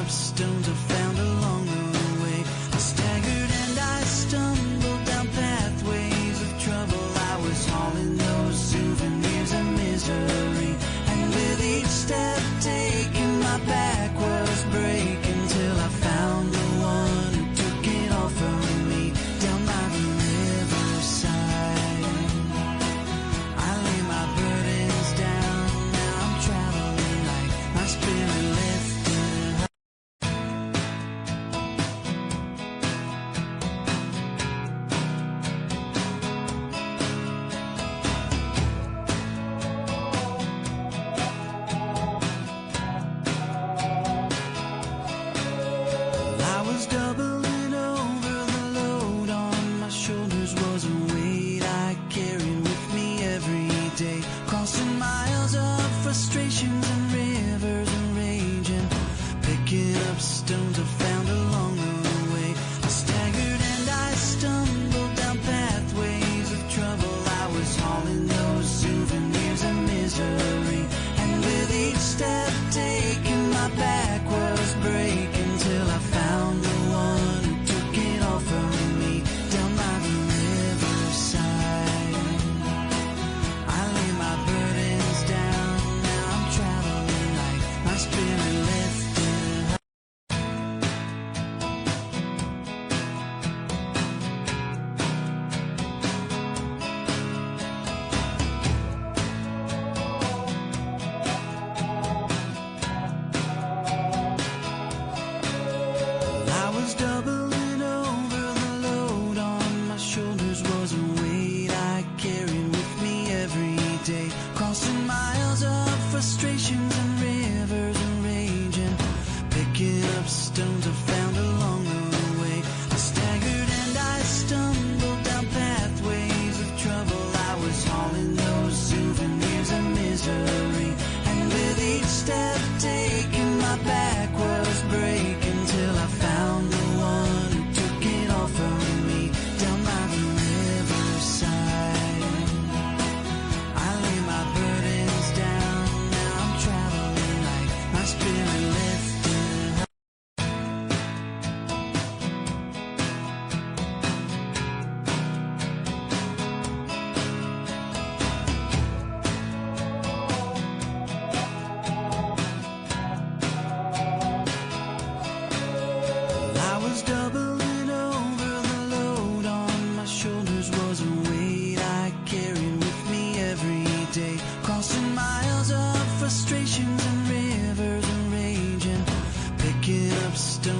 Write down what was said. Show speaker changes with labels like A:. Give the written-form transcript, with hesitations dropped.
A: up stones I found along the way. I staggered and I stumbled down pathways of trouble. I was hauling those souvenirs of misery, and with each step taken my back was breaking, till I found the one who took it all from me down by the riverside. I lay my burdens down, now I'm traveling like my spirit lifted. I was doubling over, the load on my shoulders was a weight I carried with me every day, crossing miles of frustrations and rivers and raging, picking up stones I found along the way. I staggered and I stumbled down pathways of trouble. I was hauling those souvenirs of misery, and with each step taken my back was breaking, till I found the one who took it all from me down by the riverside. I lay my burdens down, now I'm traveling like my spirit lifted. I was doubling over, the load on my shoulders was a weight I carried with me every day, crossing miles of frustrations and rivers and raging, picking up stones I found along the way. I staggered and I stumbled down pathways of trouble. I was hauling those souvenirs of misery, and with each step taken my back was breaking, till I found the one who took it all from me down by the riverside. I lay my burdens down, now I'm traveling like my spirit lifted. Stones I found along the way. I staggered and I stumbled down pathways of trouble. I was hauling those souvenirs of misery, and with each step taken my back was breaking, till I found the one who took it all from me down by the riverside. I lay my burdens down, now I'm traveling like my spirit lifted. I was doubling over, the load on my shoulders was a weight I carried with me every day, crossing miles of frustrations and rivers and raging, picking up stones